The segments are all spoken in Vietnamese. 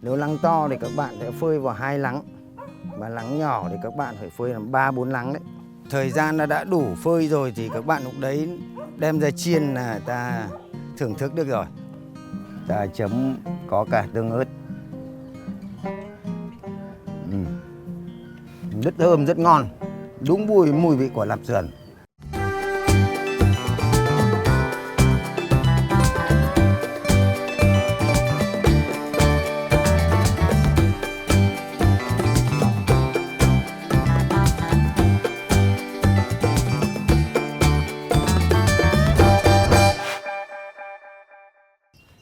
Nếu lắng to thì các bạn sẽ phơi vào 2 lắng, và lắng nhỏ thì các bạn phải phơi làm 3-4 lắng đấy. Thời gian nó đã đủ phơi rồi thì các bạn lúc đấy đem ra chiên là ta thưởng thức được rồi. Ta chấm có cả tương ớt. Rất thơm, rất ngon. Đúng mùi vị của lạp sườn.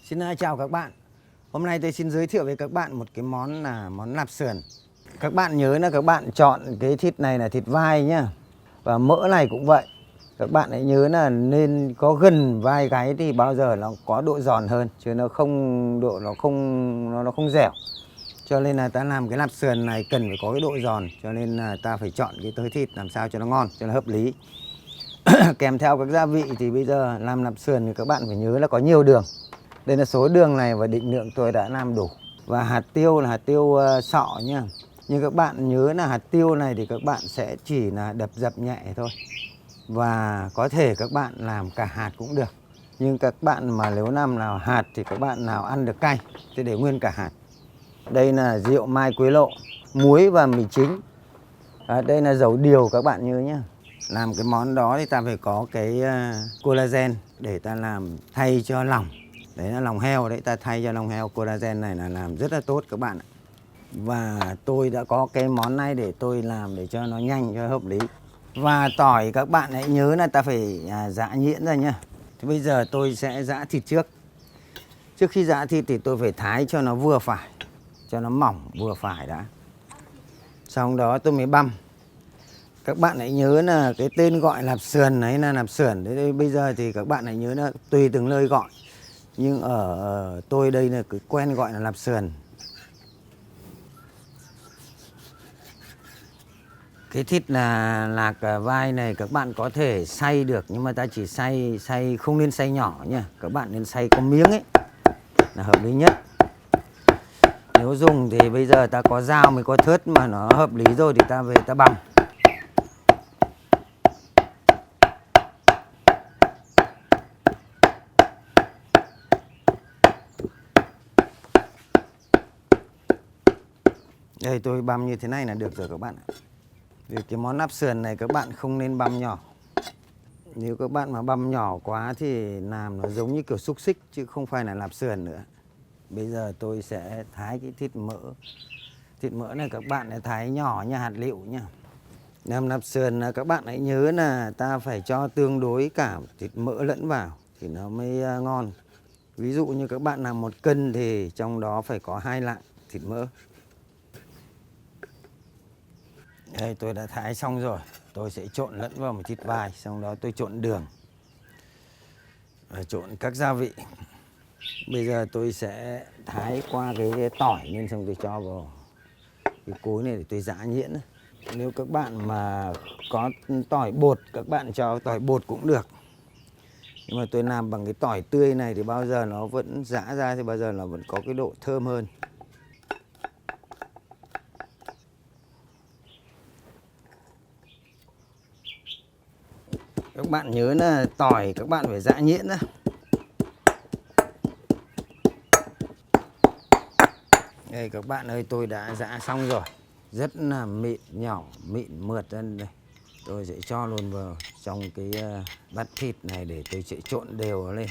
Xin chào các bạn. Hôm nay tôi xin giới thiệu với các bạn một cái món là món lạp sườn. Các bạn nhớ là các bạn chọn cái thịt này là thịt vai nhá. Và mỡ này cũng vậy. Các bạn hãy nhớ là nên có gần vai gáy thì bao giờ nó có độ giòn hơn, chứ nó không dẻo. Cho nên là ta làm cái lạp sườn này cần phải có cái độ giòn, cho nên là ta phải chọn cái tới thịt làm sao cho nó ngon, cho nó hợp lý. Kèm theo các gia vị thì bây giờ làm lạp sườn thì các bạn phải nhớ là có nhiều đường. Đây là số đường này và định lượng tôi đã làm đủ. Và hạt tiêu là hạt tiêu sọ nhá. Nhưng các bạn nhớ là hạt tiêu này thì các bạn sẽ chỉ là đập dập nhẹ thôi. Và có thể các bạn làm cả hạt cũng được. Nhưng các bạn mà nếu làm nào hạt thì các bạn nào ăn được cay thì để nguyên cả hạt. Đây là rượu mai Quế Lộ, muối và mì chính. Đây là dầu điều các bạn nhớ nhá. Làm cái món đó thì ta phải có cái collagen để ta làm thay cho lòng. Đấy là lòng heo đấy, ta thay cho lòng heo. Collagen này là làm rất là tốt các bạn ạ. Và tôi đã có cái món này để tôi làm để cho nó nhanh, cho hợp lý. Và tỏi các bạn hãy nhớ là ta phải giã nhuyễn ra nhá. Thì bây giờ tôi sẽ giã thịt trước. Trước khi giã thịt thì tôi phải thái cho nó vừa phải, cho nó mỏng vừa phải đã. Xong đó tôi mới băm. Các bạn hãy nhớ là cái tên gọi lạp sườn ấy là lạp sườn. Đấy, bây giờ thì các bạn hãy nhớ là tùy từng nơi gọi. Nhưng ở tôi đây là cứ quen gọi là lạp sườn. Cái thịt là lạc vai này các bạn có thể xay được, nhưng mà ta chỉ xay không nên xay nhỏ nha. Các bạn nên xay có miếng ấy là hợp lý nhất. Nếu dùng thì bây giờ ta có dao mới có thớt mà nó hợp lý rồi thì ta về ta băm. Đây tôi băm như thế này là được rồi các bạn ạ. Vì cái món lạp sườn này các bạn không nên băm nhỏ. Nếu các bạn mà băm nhỏ quá thì làm nó giống như kiểu xúc xích chứ không phải là lạp sườn nữa. Bây giờ tôi sẽ thái cái thịt mỡ. Thịt mỡ này các bạn hãy thái nhỏ như hạt lựu nhá. Làm lạp sườn là các bạn hãy nhớ là ta phải cho tương đối cả thịt mỡ lẫn vào thì nó mới ngon. Ví dụ như các bạn làm 1 cân thì trong đó phải có 2 lạng thịt mỡ. Đây tôi đã thái xong rồi. Tôi sẽ trộn lẫn vào một thịt vai. Xong đó tôi trộn đường, trộn các gia vị. Bây giờ tôi sẽ thái qua cái tỏi lên, xong tôi cho vào cái cối này để tôi giã nhuyễn. Nếu các bạn mà có tỏi bột, các bạn cho tỏi bột cũng được. Nhưng mà tôi làm bằng cái tỏi tươi này thì bao giờ nó vẫn giã ra thì bao giờ nó vẫn có cái độ thơm hơn. Các bạn nhớ là tỏi các bạn phải giã nhuyễn ra. Đây các bạn ơi, tôi đã giã xong rồi. Rất là mịn, nhỏ, mịn, mượt ra đây. Tôi sẽ cho luôn vào trong cái bát thịt này để tôi sẽ trộn đều nó lên.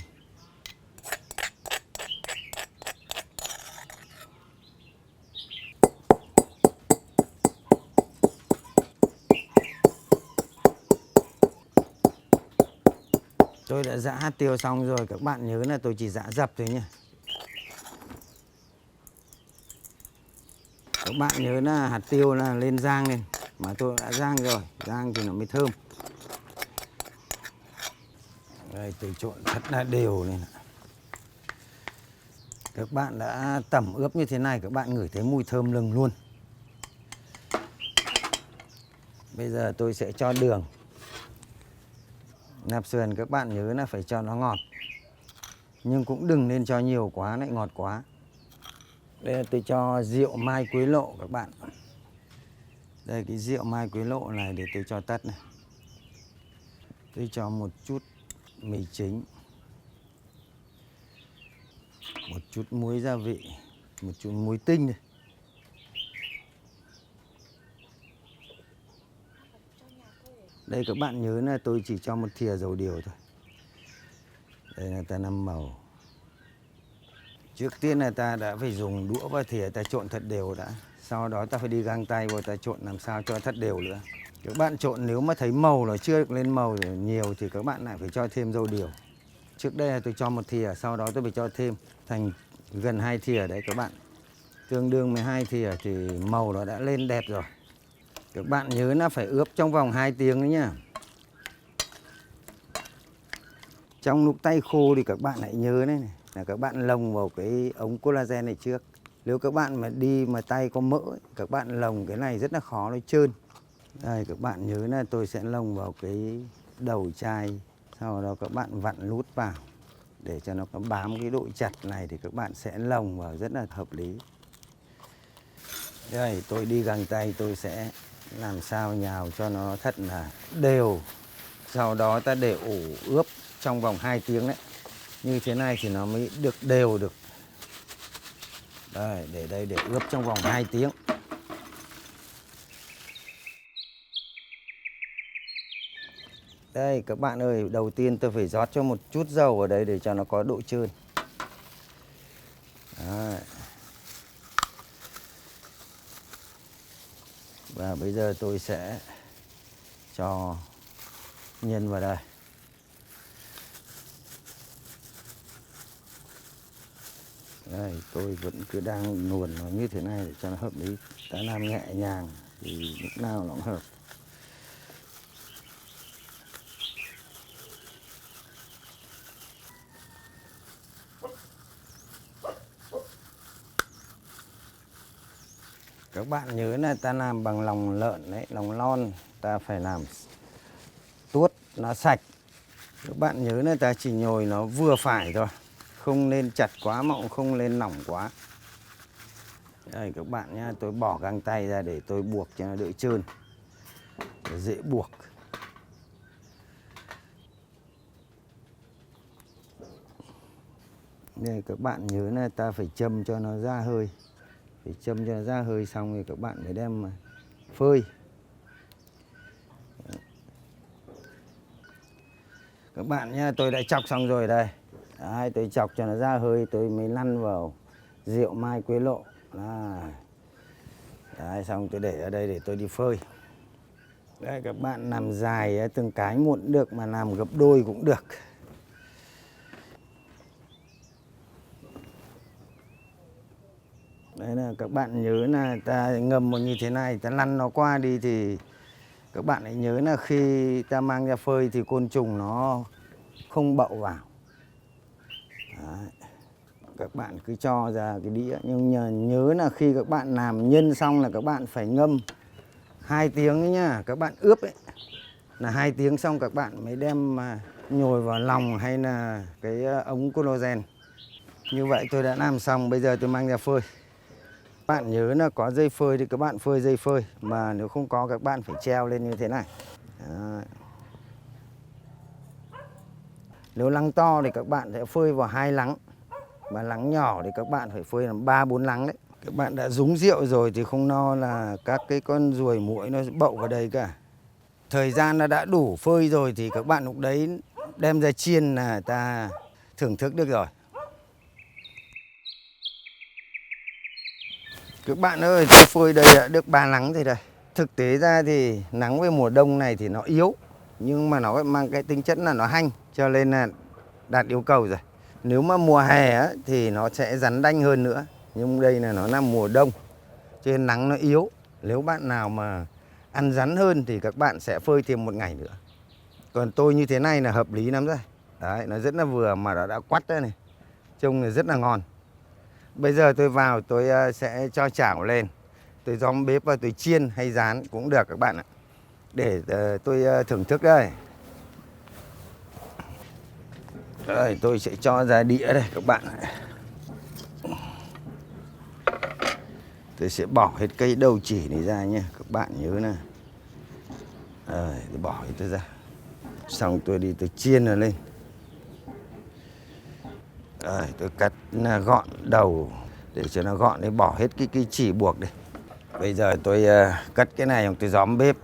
Tôi đã giã hạt tiêu xong rồi, các bạn nhớ là tôi chỉ giã dập thôi nhé. Các bạn nhớ là hạt tiêu là lên rang lên, mà tôi đã rang rồi, rang thì nó mới thơm. Đây tôi trộn thật là đều lên. Các bạn đã tẩm ướp như thế này, các bạn ngửi thấy mùi thơm lừng luôn. Bây giờ tôi sẽ cho đường. Lạp sườn các bạn nhớ là phải cho nó ngọt. Nhưng cũng đừng nên cho nhiều quá lại ngọt quá. Đây là tôi cho rượu mai Quế Lộ các bạn. Đây cái rượu mai Quế Lộ này để tôi cho tất này. Tôi cho một chút mì chính, một chút muối gia vị, một chút muối tinh này. Đây các bạn nhớ là tôi chỉ cho một thìa dầu điều thôi. Đây là ta nêm màu. Trước tiên là ta đã phải dùng đũa và thìa ta trộn thật đều đã. Sau đó ta phải đi găng tay vào ta trộn làm sao cho thật đều nữa. Các bạn trộn nếu mà thấy màu nó chưa được lên màu nhiều thì các bạn lại phải cho thêm dầu điều. Trước đây là tôi cho một thìa, sau đó tôi phải cho thêm thành gần 2 thìa đấy các bạn. Tương đương 12 thìa thì màu nó đã lên đẹp rồi. Các bạn nhớ là phải ướp trong vòng 2 tiếng đấy nhá. Trong lúc tay khô thì các bạn hãy nhớ đấy này, là các bạn lồng vào cái ống collagen này trước. Nếu các bạn mà đi mà tay có mỡ ấy, các bạn lồng cái này rất là khó nó trơn. Đây các bạn nhớ là tôi sẽ lồng vào cái đầu chai, sau đó các bạn vặn lút vào để cho nó có bám cái độ chặt này thì các bạn sẽ lồng vào rất là hợp lý. Đây tôi đi găng tay tôi sẽ làm sao nhào cho nó thật là đều. Sau đó ta để ủ ướp trong vòng 2 tiếng đấy. Như thế này thì nó mới được đều được. Đây, để đây để ướp trong vòng 2 tiếng. Đây các bạn ơi, đầu tiên tôi phải rót cho một chút dầu ở đây để cho nó có độ trơn. Đấy. Và bây giờ tôi sẽ cho nhân vào đây. Đây, tôi vẫn cứ đang luồn nó như thế này để cho nó hợp lý. Ta làm nhẹ nhàng thì lúc nào nó cũng hợp. Các bạn nhớ là ta làm bằng lòng lợn đấy, lòng lon, ta phải làm tuốt nó sạch. Các bạn nhớ là ta chỉ nhồi nó vừa phải thôi, không nên chặt quá mà cũng không nên lỏng quá. Đây các bạn nhá, tôi bỏ găng tay ra để tôi buộc cho nó đỡ trơn, để dễ buộc. Đây các bạn nhớ là ta phải châm cho nó ra hơi. Phải châm cho nó ra hơi xong thì các bạn mới đem phơi. Các bạn nhá, tôi đã chọc xong rồi đây. Đấy, tôi chọc cho nó ra hơi tôi mới lăn vào rượu mai Quế Lộ. Đấy, xong tôi để ở đây để tôi đi phơi. Đây các bạn làm dài từng cái một cũng được mà làm gấp đôi cũng được. Đấy là các bạn nhớ là ta ngâm một như thế này, ta lăn nó qua đi thì các bạn hãy nhớ là khi ta mang ra phơi thì côn trùng nó không bậu vào. Đấy. Các bạn cứ cho ra cái đĩa, nhưng nhớ là khi các bạn làm nhân xong là các bạn phải ngâm 2 tiếng ấy nhá. Các bạn ướp ấy là 2 tiếng xong các bạn mới đem nhồi vào lòng hay là cái ống collagen. Như vậy tôi đã làm xong, bây giờ tôi mang ra phơi. Bạn nhớ là có dây phơi thì các bạn phơi dây phơi, mà nếu không có các bạn phải treo lên như thế này. Đấy. Nếu lắng to thì các bạn sẽ phơi vào 2 lắng. Mà lắng nhỏ thì các bạn phải phơi làm 3-4 lắng đấy. Các bạn đã rúng rượu rồi thì không lo là các cái con ruồi muỗi nó bậu vào đây cả. Thời gian nó đã đủ phơi rồi thì các bạn lúc đấy đem ra chiên là ta thưởng thức được rồi. Các bạn ơi, tôi phơi đây đã được 3 nắng rồi đây. Thực tế ra thì nắng với mùa đông này thì nó yếu, nhưng mà nó mang cái tính chất là nó hanh, cho nên là đạt yêu cầu rồi. Nếu mà mùa hè á, thì nó sẽ rắn đanh hơn nữa. Nhưng đây là nó là mùa đông, cho nên nắng nó yếu. Nếu bạn nào mà ăn rắn hơn thì các bạn sẽ phơi thêm 1 ngày nữa. Còn tôi như thế này là hợp lý lắm rồi. Đấy, nó rất là vừa mà nó đã quắt đây này. Trông là rất là ngon. Bây giờ tôi vào tôi sẽ cho chảo lên. Tôi gióng bếp và tôi chiên hay rán cũng được các bạn ạ. Để tôi thưởng thức đây. Đây, tôi sẽ cho ra đĩa đây các bạn. Tôi sẽ bỏ hết cây đầu chỉ này ra nhé, các bạn nhớ nè. Tôi bỏ hết tôi ra. Xong tôi đi tôi chiên nó lên. Tôi cắt gọn đầu để cho nó gọn, để bỏ hết cái chỉ buộc đây. Bây giờ tôi cắt cái này tôi gióm bếp.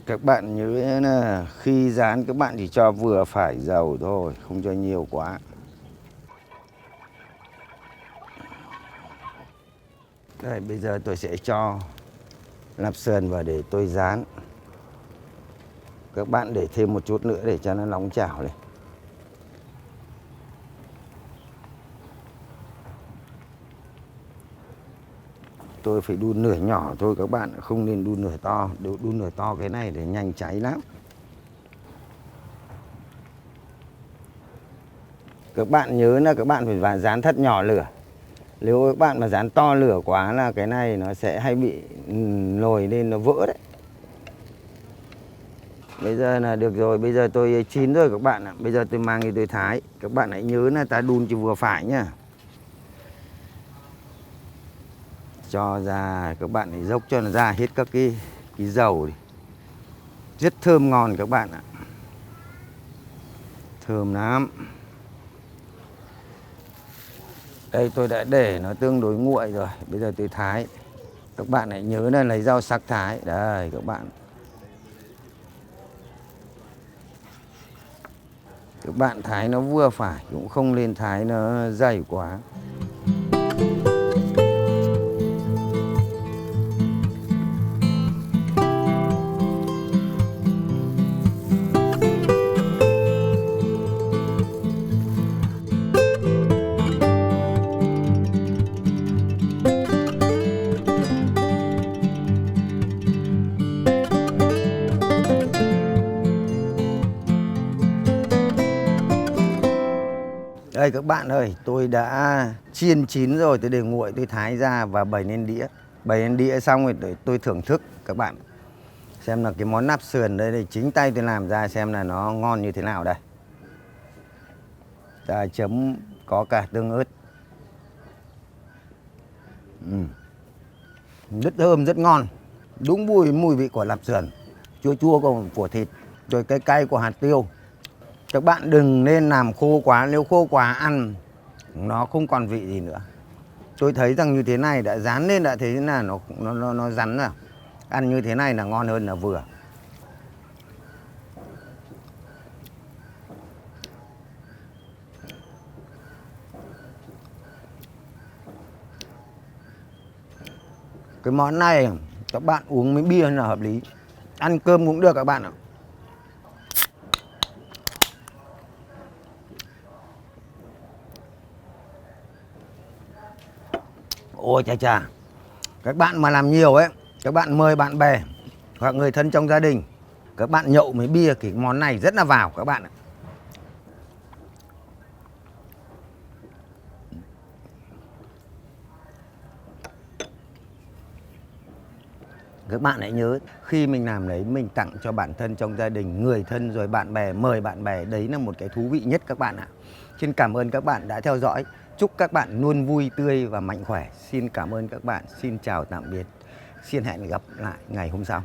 Các bạn nhớ là khi rán các bạn chỉ cho vừa phải dầu thôi, không cho nhiều quá. Đây, bây giờ tôi sẽ cho lạp sườn vào để tôi rán. Các bạn để thêm một chút nữa để cho nó nóng chảo này. Tôi phải đun lửa nhỏ thôi các bạn, không nên đun lửa to. Đun lửa to cái này để nhanh cháy lắm. Các bạn nhớ là các bạn phải rán thật nhỏ lửa. Nếu các bạn mà rán to lửa quá là cái này nó sẽ hay bị nồi lên nó vỡ đấy. Bây giờ là được rồi, bây giờ tôi chín rồi các bạn ạ. Bây giờ tôi mang đi tôi thái. Các bạn hãy nhớ là ta đun chỉ vừa phải nhá. Cho ra, các bạn hãy dốc cho nó ra hết các cái dầu đi. Rất thơm ngon các bạn ạ. Thơm lắm. Đây tôi đã để nó tương đối nguội rồi. Bây giờ tôi thái. Các bạn hãy nhớ là lấy rau sắc thái. Đây các bạn. Các bạn thái nó vừa phải, cũng không nên thái nó dày quá. Đây các bạn ơi, tôi đã chiên chín rồi, tôi để nguội, tôi thái ra và bày lên đĩa. Bày lên đĩa xong rồi để tôi thưởng thức các bạn. Xem là cái món nắp sườn đây thì chính tay tôi làm ra xem là nó ngon như thế nào đây. Ta chấm có cả tương ớt. Rất thơm, rất ngon. Đúng mùi vị của lạp sườn. Chua chua của thịt, rồi cái cay của hạt tiêu. Các bạn đừng nên làm khô quá, nếu khô quá ăn nó không còn vị gì nữa. Tôi thấy rằng như thế này đã rán lên đã thấy là nó rắn rồi. Ăn như thế này là ngon hơn là vừa. Cái món này các bạn uống với bia là hợp lý. Ăn cơm cũng được các bạn ạ. Ôi chà chà. Các bạn mà làm nhiều ấy, các bạn mời bạn bè hoặc người thân trong gia đình, các bạn nhậu với bia thì món này rất là vào các bạn ạ. Các bạn hãy nhớ khi mình làm đấy mình tặng cho bản thân trong gia đình, người thân rồi bạn bè, mời bạn bè, đấy là một cái thú vị nhất các bạn ạ. Xin cảm ơn các bạn đã theo dõi. Chúc các bạn luôn vui tươi và mạnh khỏe. Xin cảm ơn các bạn. Xin chào tạm biệt. Xin hẹn gặp lại ngày hôm sau.